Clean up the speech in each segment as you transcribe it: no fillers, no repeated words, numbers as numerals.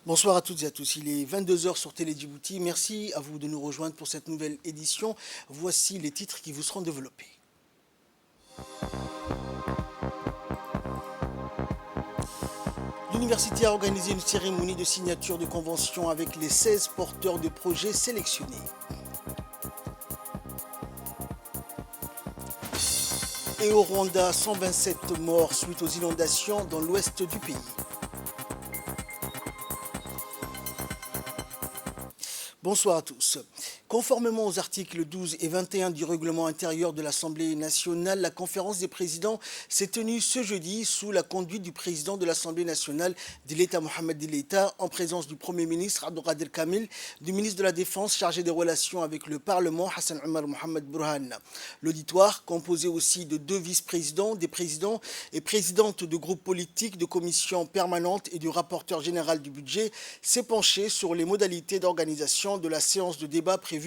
Bonsoir à toutes et à tous. Il est 22 heures sur Télé Djibouti. Merci à vous de nous rejoindre pour cette nouvelle édition. Voici les titres qui vous seront développés. L'université a organisé une cérémonie de signature de convention avec les 16 porteurs de projets sélectionnés. Et au Rwanda, 127 morts suite aux inondations dans l'ouest du pays. Bonsoir à tous. Conformément aux articles 12 et 21 du règlement intérieur de l'Assemblée nationale, la conférence des présidents s'est tenue ce jeudi sous la conduite du président de l'Assemblée nationale de l'État Mohamed Deleta, en présence du Premier ministre Abdelkader Kamil, du ministre de la Défense chargé des relations avec le Parlement Hassan Omar Mohamed Burhan. L'auditoire, composé aussi de 2 vice-présidents, des présidents et présidentes de groupes politiques, de commissions permanentes et du rapporteur général du budget, s'est penché sur les modalités d'organisation de la séance de débat prévue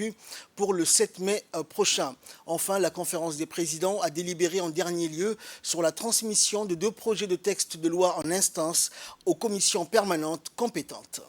pour le 7 mai prochain. Enfin, la conférence des présidents a délibéré en dernier lieu sur la transmission de 2 projets de texte de loi en instance aux commissions permanentes compétentes.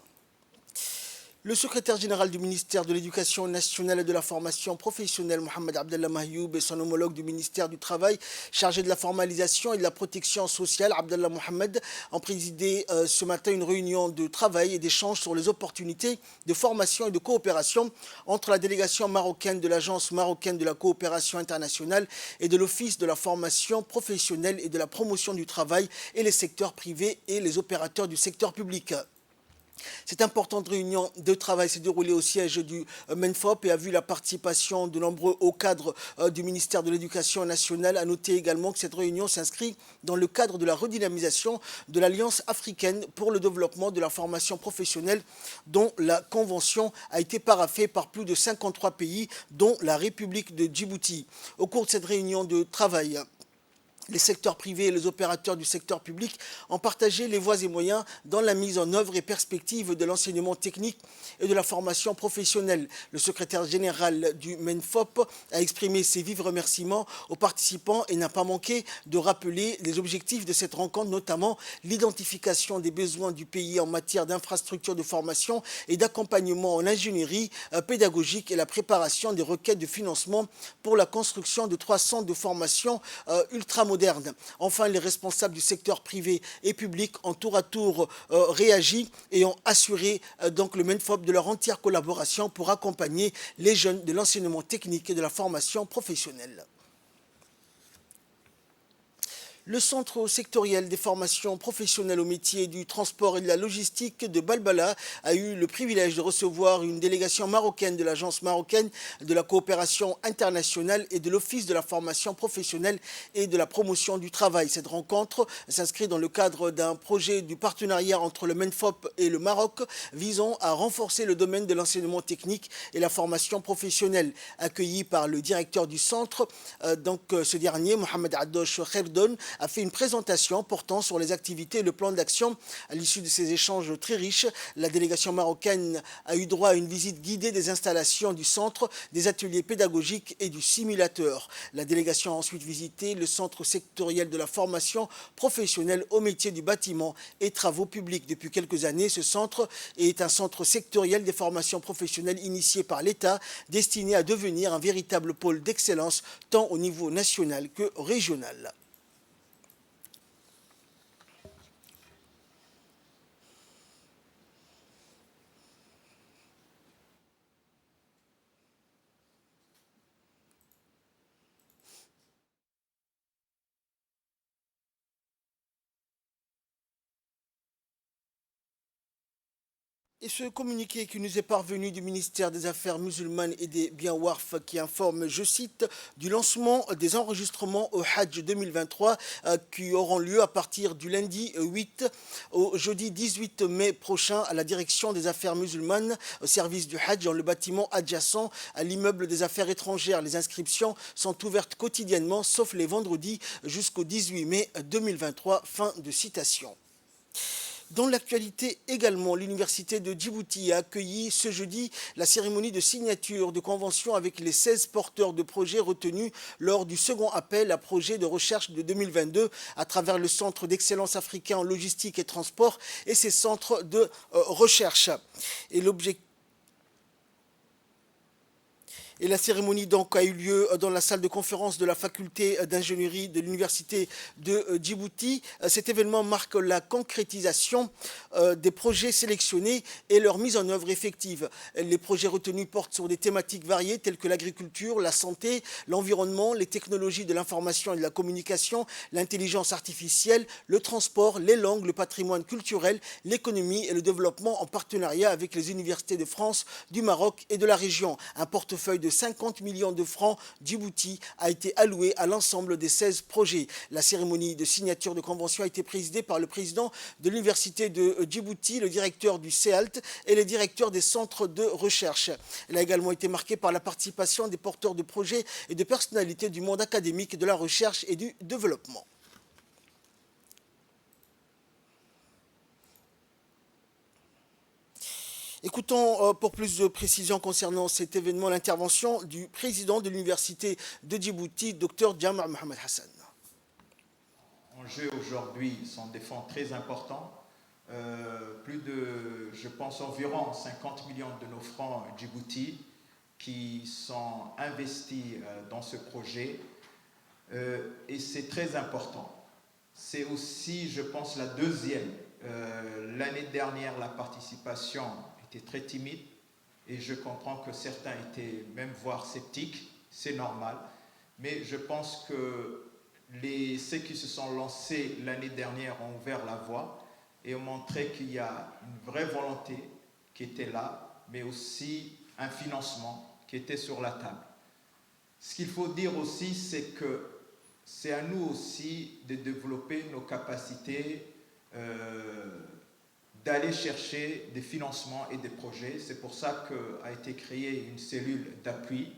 Le secrétaire général du ministère de l'Éducation nationale et de la formation professionnelle, Mohamed Abdallah Mahyoub, et son homologue du ministère du Travail, chargé de la formalisation et de la protection sociale, Abdallah Mohamed, ont présidé ce matin une réunion de travail et d'échange sur les opportunités de formation et de coopération entre la délégation marocaine de l'Agence marocaine de la coopération internationale et de l'Office de la formation professionnelle et de la promotion du travail et les secteurs privés et les opérateurs du secteur public. Cette importante réunion de travail s'est déroulée au siège du MENFOP et a vu la participation de nombreux hauts cadres du ministère de l'Éducation nationale. À noter également que cette réunion s'inscrit dans le cadre de la redynamisation de l'Alliance africaine pour le développement de la formation professionnelle, dont la convention a été paraphée par plus de 53 pays, dont la République de Djibouti. Au cours de cette réunion de travail, les secteurs privés et les opérateurs du secteur public ont partagé les voies et moyens dans la mise en œuvre et perspective de l'enseignement technique et de la formation professionnelle. Le secrétaire général du MENFOP a exprimé ses vifs remerciements aux participants et n'a pas manqué de rappeler les objectifs de cette rencontre, notamment l'identification des besoins du pays en matière d'infrastructures de formation et d'accompagnement en ingénierie pédagogique et la préparation des requêtes de financement pour la construction de 3 centres de formation ultramontanes. Enfin, les responsables du secteur privé et public ont tour à tour réagi et ont assuré donc le MENFOP de leur entière collaboration pour accompagner les jeunes de l'enseignement technique et de la formation professionnelle. Le centre sectoriel des formations professionnelles au métier du transport et de la logistique de Balbala a eu le privilège de recevoir une délégation marocaine de l'Agence marocaine de la coopération internationale et de l'Office de la formation professionnelle et de la promotion du travail. Cette rencontre s'inscrit dans le cadre d'un projet du partenariat entre le MENFOP et le Maroc visant à renforcer le domaine de l'enseignement technique et la formation professionnelle. Accueilli par le directeur du centre, ce dernier, Mohamed Addosh Kherdon, a fait une présentation portant sur les activités et le plan d'action. À l'issue de ces échanges très riches, la délégation marocaine a eu droit à une visite guidée des installations du centre, des ateliers pédagogiques et du simulateur. La délégation a ensuite visité le centre sectoriel de la formation professionnelle au métier du bâtiment et travaux publics. Depuis quelques années, ce centre est un centre sectoriel des formations professionnelles initié par l'État, destiné à devenir un véritable pôle d'excellence tant au niveau national que régional. Et ce communiqué qui nous est parvenu du ministère des Affaires musulmanes et des biens WARF qui informe, je cite, du lancement des enregistrements au Hajj 2023 qui auront lieu à partir du lundi 8 au jeudi 18 mai prochain à la direction des Affaires musulmanes au service du Hajj dans le bâtiment adjacent à l'immeuble des Affaires étrangères. Les inscriptions sont ouvertes quotidiennement sauf les vendredis jusqu'au 18 mai 2023. Fin de citation. Dans l'actualité également, l'Université de Djibouti a accueilli ce jeudi la cérémonie de signature de convention avec les 16 porteurs de projets retenus lors du second appel à projets de recherche de 2022 à travers le Centre d'excellence africain en logistique et transport et ses centres de recherche. Et l'objectif Et la cérémonie donc a eu lieu dans la salle de conférence de la faculté d'ingénierie de l'université de Djibouti. Cet événement marque la concrétisation des projets sélectionnés et leur mise en œuvre effective. Les projets retenus portent sur des thématiques variées telles que l'agriculture, la santé, l'environnement, les technologies de l'information et de la communication, l'intelligence artificielle, le transport, les langues, le patrimoine culturel, l'économie et le développement en partenariat avec les universités de France, du Maroc et de la région. Un portefeuille de 50 millions de francs Djibouti a été alloué à l'ensemble des 16 projets. La cérémonie de signature de convention a été présidée par le président de l'université de Djibouti, le directeur du CEALT et les directeurs des centres de recherche. Elle a également été marquée par la participation des porteurs de projets et de personnalités du monde académique, de la recherche et du développement. Écoutons pour plus de précisions concernant cet événement l'intervention du président de l'université de Djibouti, Dr Jama' Mohamed Hassan. En jeu aujourd'hui sont des fonds très importants. Plus de, je pense, environ 50 millions de nos francs Djibouti qui sont investis dans ce projet. Et c'est très important. C'est aussi, je pense, la deuxième. L'année dernière, la participation était très timide et je comprends que certains étaient même voire sceptiques, c'est normal. Mais je pense que ceux qui se sont lancés l'année dernière ont ouvert la voie et ont montré qu'il y a une vraie volonté qui était là, mais aussi un financement qui était sur la table. Ce qu'il faut dire aussi, c'est que c'est à nous aussi de développer nos capacités d'aller chercher des financements et des projets. C'est pour ça qu'a été créée une cellule d'appui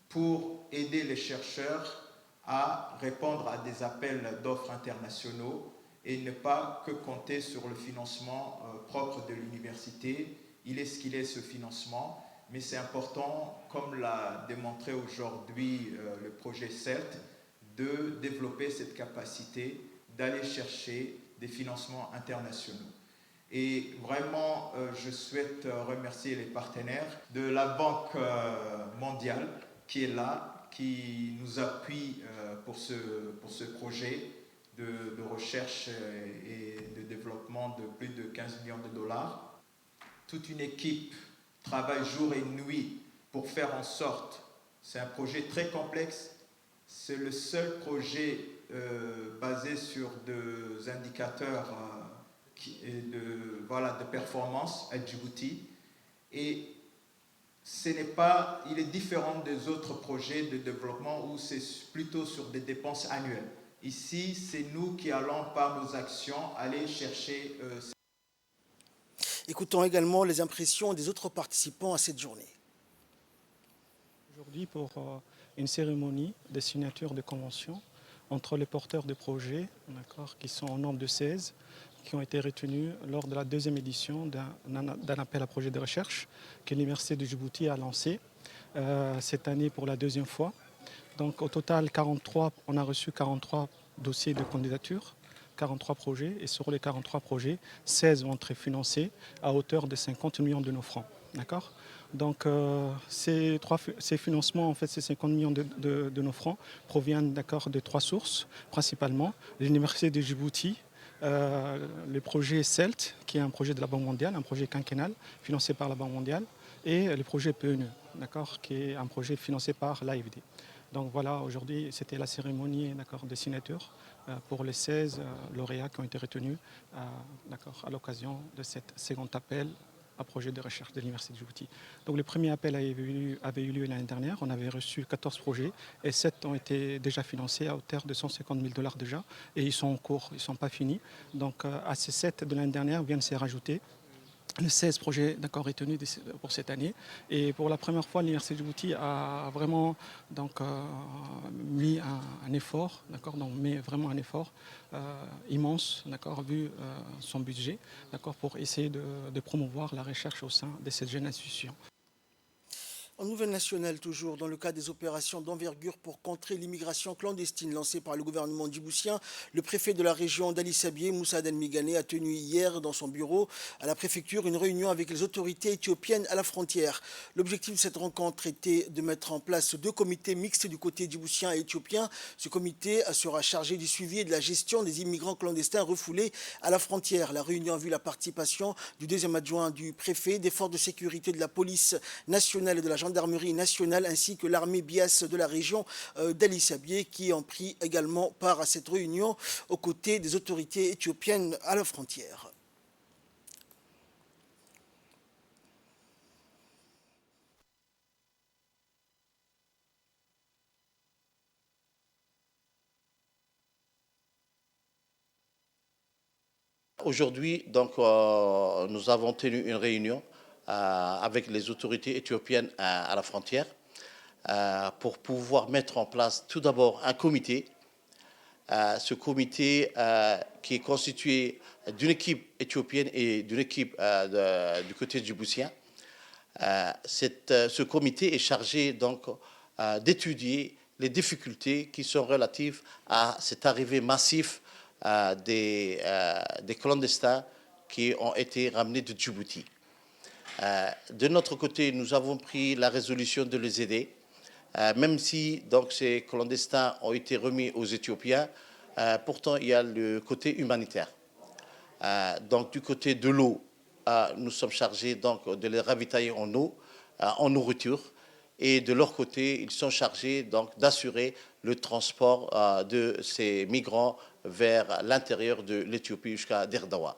pour aider les chercheurs à répondre à des appels d'offres internationaux et ne pas que compter sur le financement propre de l'université. Il est ce qu'il est, ce financement, mais c'est important, comme l'a démontré aujourd'hui le projet CELT, de développer cette capacité d'aller chercher des financements internationaux. Et vraiment, je souhaite remercier les partenaires de la Banque mondiale qui est là, qui nous appuie pour ce projet de recherche et de développement de plus de 15 millions de dollars. Toute une équipe travaille jour et nuit pour faire en sorte, c'est un projet très complexe, c'est le seul projet basé sur des indicateurs de performance à Djibouti. Et il est différent des autres projets de développement où c'est plutôt sur des dépenses annuelles. Ici, c'est nous qui allons par nos actions aller chercher. Écoutons également les impressions des autres participants à cette journée. Aujourd'hui, pour une cérémonie de signature de convention entre les porteurs de projets, qui sont au nombre de 16, qui ont été retenus lors de la deuxième édition d'un appel à projet de recherche que l'Université de Djibouti a lancé cette année pour la deuxième fois. Donc au total, on a reçu 43 dossiers de candidature, 43 projets, et sur les 43 projets, 16 vont être financés à hauteur de 50 millions de nos francs. D'accord ? Donc ces financements, en fait, ces 50 millions de nos francs proviennent de 3 sources, principalement l'Université de Djibouti, le projet CELT, qui est un projet de la Banque mondiale, un projet quinquennal financé par la Banque mondiale, et le projet PNE, qui est un projet financé par l'AFD. Donc voilà, aujourd'hui, c'était la cérémonie de signature pour les 16 lauréats qui ont été retenus à l'occasion de cet second appel à projet de recherche de l'Université de Djibouti. Donc le premier appel avait eu lieu l'année dernière. On avait reçu 14 projets et 7 ont été déjà financés à hauteur de 150 000 $ déjà. Et ils sont en cours, ils ne sont pas finis. Donc à ces 7 de l'année dernière viennent s'y rajouter les 16 projets retenus pour cette année. Et pour la première fois, l'Université de Djibouti a vraiment mis un effort, mais vraiment un effort immense, vu son budget, pour essayer de promouvoir la recherche au sein de cette jeune institution. En nouvelle nationale, toujours, dans le cadre des opérations d'envergure pour contrer l'immigration clandestine lancées par le gouvernement djiboutien, le préfet de la région d'Ali Sabié, Moussa Den Migane, a tenu hier dans son bureau à la préfecture une réunion avec les autorités éthiopiennes à la frontière. L'objectif de cette rencontre était de mettre en place 2 comités mixtes du côté djiboutien et éthiopien. Ce comité sera chargé du suivi et de la gestion des immigrants clandestins refoulés à la frontière. La réunion a vu la participation du 2e adjoint du préfet, des forces de sécurité de la police nationale et de la gendarmerie nationale ainsi que l'armée BIAS de la région d'Ali Sabié qui ont pris également part à cette réunion aux côtés des autorités éthiopiennes à la frontière. Aujourd'hui, nous avons tenu une réunion avec les autorités éthiopiennes à la frontière pour pouvoir mettre en place tout d'abord un comité. Ce comité qui est constitué d'une équipe éthiopienne et d'une équipe du côté djiboutien. Ce comité est chargé d'étudier les difficultés qui sont relatives à cette arrivée massive des clandestins qui ont été ramenés de Djibouti. De notre côté, nous avons pris la résolution de les aider, même si ces clandestins ont été remis aux Éthiopiens. Pourtant, il y a le côté humanitaire. Du côté de l'eau, nous sommes chargés de les ravitailler en eau, en nourriture. Et de leur côté, ils sont chargés d'assurer le transport de ces migrants vers l'intérieur de l'Éthiopie jusqu'à Derdawa.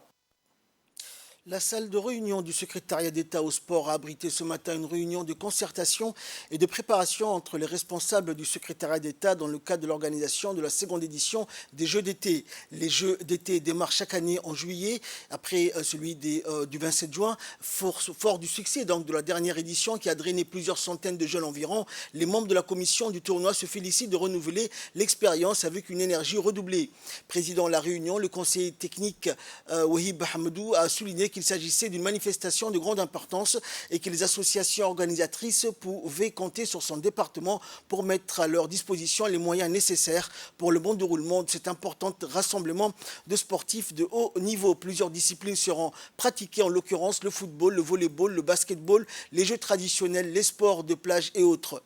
La salle de réunion du secrétariat d'État au sport a abrité ce matin une réunion de concertation et de préparation entre les responsables du secrétariat d'État dans le cadre de l'organisation de la 2e édition des Jeux d'été. Les Jeux d'été démarrent chaque année en juillet, après celui du 27 juin. Fort du succès de la dernière édition qui a drainé plusieurs centaines de jeunes environ, les membres de la commission du tournoi se félicitent de renouveler l'expérience avec une énergie redoublée. Président de la réunion, le conseiller technique Wahib Hamadou a souligné qu'il s'agissait d'une manifestation de grande importance et que les associations organisatrices pouvaient compter sur son département pour mettre à leur disposition les moyens nécessaires pour le bon déroulement de cet important rassemblement de sportifs de haut niveau. Plusieurs disciplines seront pratiquées, en l'occurrence le football, le volleyball, le basketball, les jeux traditionnels, les sports de plage et autres.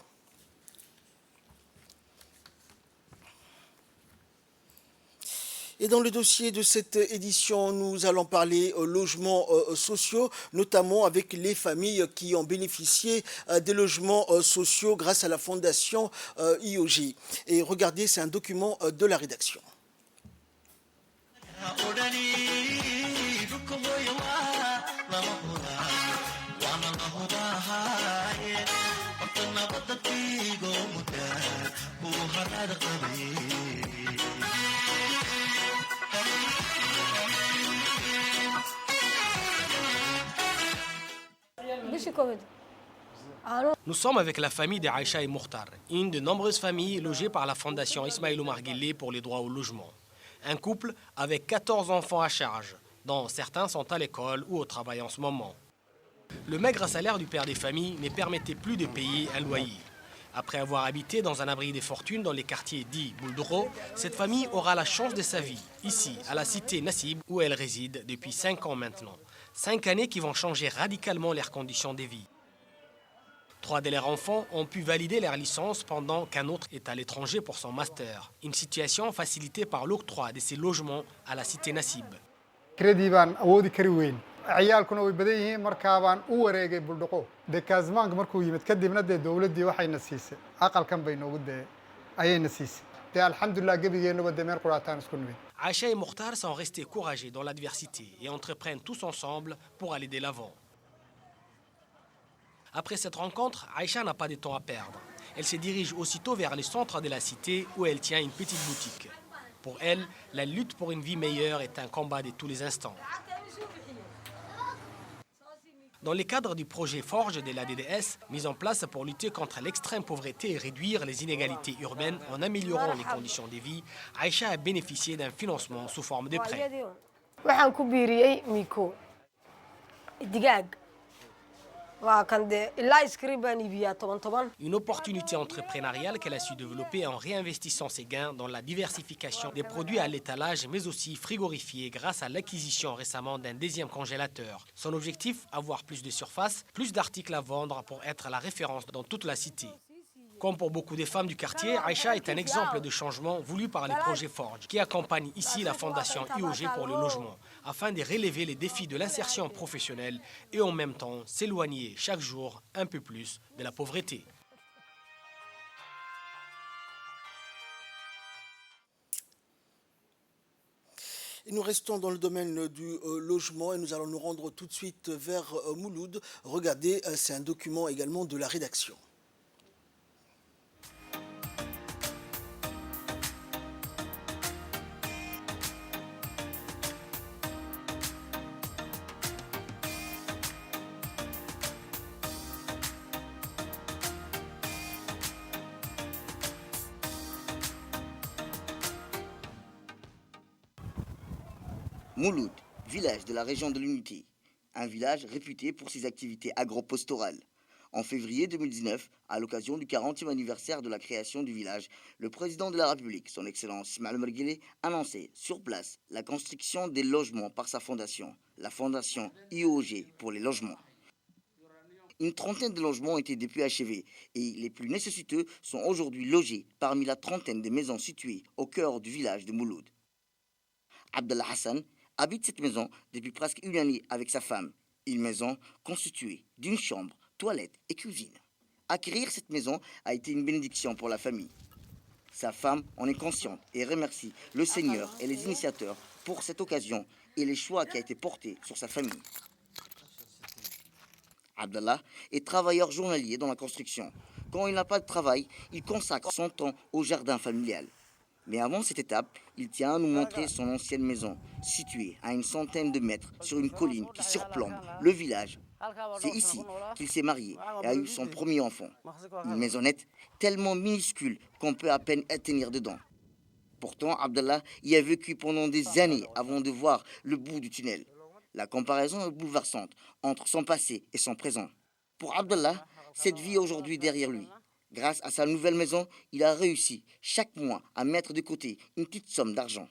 Et dans le dossier de cette édition, nous allons parler logements sociaux, notamment avec les familles qui ont bénéficié des logements sociaux grâce à la fondation IOG. Et regardez, c'est un document de la rédaction. Nous sommes avec la famille d'Aïcha et Mokhtar, une de nombreuses familles logées par la fondation Ismaïl Omar Guelleh pour les droits au logement. Un couple avec 14 enfants à charge, dont certains sont à l'école ou au travail en ce moment. Le maigre salaire du père des familles ne permettait plus de payer un loyer. Après avoir habité dans un abri des fortunes dans les quartiers dits Bouldoro, cette famille aura la chance de sa vie, ici, à la cité Nassib, où elle réside depuis 5 ans maintenant. 5 années qui vont changer radicalement leurs conditions de vie. 3 de leurs enfants ont pu valider leur licence pendant qu'un autre est à l'étranger pour son master. Une situation facilitée par l'octroi de ces logements à la cité Nassib. ciyaalkuna way badan yihiin markaa baan u wareegay buldhaqo dekaasmaanka markuu yimid kadibna dawladdii waxayna siisay aqalkan bay noogu ayayna siisay alhamdulillah gabigeennaba meel quraataan isku nimid. Aïcha et Mokhtar sont restés courageux dans l'adversité et entreprennent tous ensemble pour aller de l'avant. Après cette rencontre, Aïcha n'a pas de temps à perdre. Elle se dirige aussitôt vers le centre de la cité où elle tient une petite boutique. Pour elle, la lutte pour une vie meilleure est un combat de tous les instants. Dans le cadre du projet Forge de la DDS, mis en place pour lutter contre l'extrême pauvreté et réduire les inégalités urbaines en améliorant les conditions de vie, Aïcha a bénéficié d'un financement sous forme de prêt. waxaan ku biiriyey miko digaag waa kan de ilaa iskriin baan iibiyaa 10 Une opportunité entrepreneuriale qu'elle a su développer en réinvestissant ses gains dans la diversification des produits à l'étalage, mais aussi frigorifiés grâce à l'acquisition récemment d'un deuxième congélateur. Son objectif, avoir plus de surface, plus d'articles à vendre pour être la référence dans toute la cité. Comme pour beaucoup de femmes du quartier, Aïcha est un exemple de changement voulu par les projets Forge, qui accompagne ici la fondation IOG pour le logement, afin de relever les défis de l'insertion professionnelle et en même temps s'éloigner chaque jour un peu plus de la pauvreté. Et nous restons dans le domaine du logement et nous allons nous rendre tout de suite vers Mouloud. Regardez, c'est un document également de la rédaction. Mouloud, village de la région de l'Unité, un village réputé pour ses activités agro-pastorales. En février 2019, à l'occasion du 40e anniversaire de la création du village, le président de la République, son Excellence Ismaël Marguilé, annonçait sur place la construction des logements par sa fondation, la fondation IOG pour les logements. Une trentaine de logements ont été depuis achevés et les plus nécessiteux sont aujourd'hui logés parmi la trentaine de maisons situées au cœur du village de Mouloud. Abdallah Hassan habite cette maison depuis presque une année avec sa femme. Une maison constituée d'une chambre, toilette et cuisine. Acquérir cette maison a été une bénédiction pour la famille. Sa femme en est consciente et remercie le Seigneur et les initiateurs pour cette occasion et les choix qui a été portés sur sa famille. Abdallah est travailleur journalier dans la construction. Quand il n'a pas de travail, il consacre son temps au jardin familial. Mais avant cette étape, il tient à nous montrer son ancienne maison, située à une centaine de mètres sur une colline qui surplombe le village. C'est ici qu'il s'est marié et a eu son premier enfant. Une maisonnette tellement minuscule qu'on peut à peine tenir dedans. Pourtant, Abdallah y a vécu pendant des années avant de voir le bout du tunnel. La comparaison est bouleversante entre son passé et son présent. Pour Abdallah, cette vie est aujourd'hui derrière lui. Grâce à sa nouvelle maison, il a réussi chaque mois à mettre de côté une petite somme d'argent.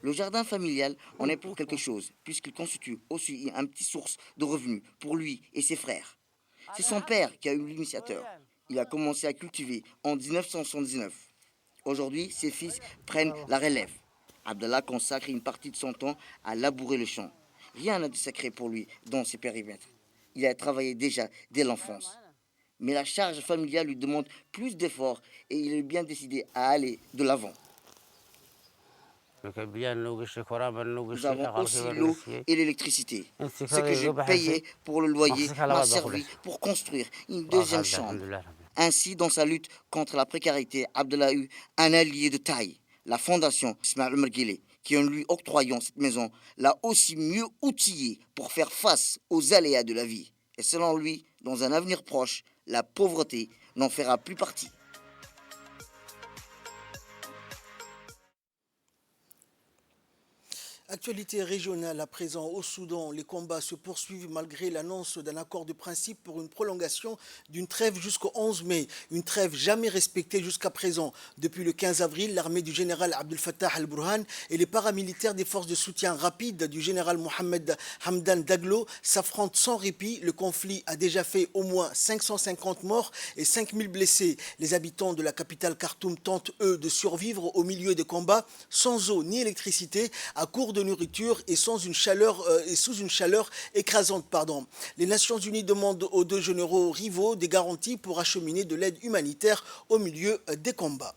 Le jardin familial en est pour quelque chose, puisqu'il constitue aussi une petite source de revenus pour lui et ses frères. C'est son père qui a eu l'initiateur. Il a commencé à cultiver en 1979. Aujourd'hui, ses fils prennent la relève. Abdallah consacre une partie de son temps à labourer le champ. Rien n'a de sacré pour lui dans ses périmètres. Il a travaillé déjà dès l'enfance. Mais la charge familiale lui demande plus d'efforts et il est bien décidé à aller de l'avant. Nous avons aussi l'eau et l'électricité. Ce que j'ai payé pour le loyer m'a servi pour construire une deuxième chambre. Ainsi, dans sa lutte contre la précarité, Abdallah a eu un allié de taille, la fondation Ismaël Marguilé, qui en lui octroyant cette maison, l'a aussi mieux outillé pour faire face aux aléas de la vie. Et selon lui, dans un avenir proche, la pauvreté n'en fera plus partie. Actualité régionale à présent au Soudan, les combats se poursuivent malgré l'annonce d'un accord de principe pour une prolongation d'une trêve jusqu'au 11 mai. Une trêve jamais respectée jusqu'à présent. Depuis le 15 avril, l'armée du général Abdel Fattah al-Burhan et les paramilitaires des forces de soutien rapide du général Mohamed Hamdan Daglo s'affrontent sans répit. Le conflit a déjà fait au moins 550 morts et 5000 blessés. Les habitants de la capitale Khartoum tentent, eux, de survivre au milieu des combats sans eau ni électricité, à court de nourriture et sous une chaleur écrasante. Les Nations Unies demandent aux deux généraux rivaux des garanties pour acheminer de l'aide humanitaire au milieu des combats.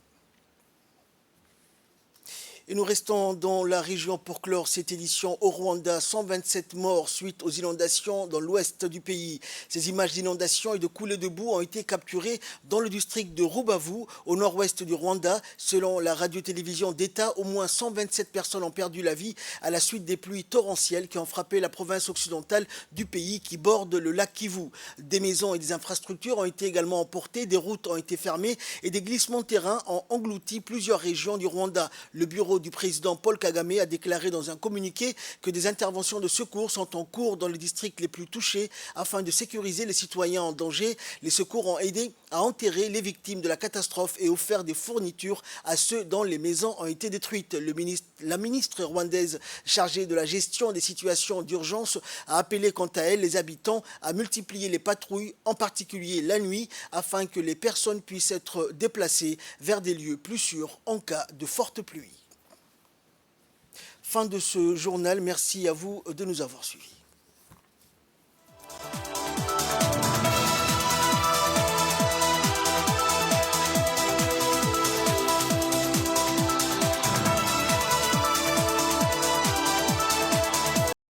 Et nous restons dans la région pour clore cette édition au Rwanda. 127 morts suite aux inondations dans l'ouest du pays. Ces images d'inondations et de coulées de boue ont été capturées dans le district de Rubavu, au nord-ouest du Rwanda. Selon la radio-télévision d'État, au moins 127 personnes ont perdu la vie à la suite des pluies torrentielles qui ont frappé la province occidentale du pays qui borde le lac Kivu. Des maisons et des infrastructures ont été également emportées, des routes ont été fermées et des glissements de terrain ont englouti plusieurs régions du Rwanda. Le bureau du président Paul Kagame a déclaré dans un communiqué que des interventions de secours sont en cours dans les districts les plus touchés afin de sécuriser les citoyens en danger. Les secours ont aidé à enterrer les victimes de la catastrophe et offert des fournitures à ceux dont les maisons ont été détruites. La ministre rwandaise chargée de la gestion des situations d'urgence a appelé quant à elle les habitants à multiplier les patrouilles, en particulier la nuit, afin que les personnes puissent être déplacées vers des lieux plus sûrs en cas de forte pluie. Fin de ce journal. Merci à vous de nous avoir suivis.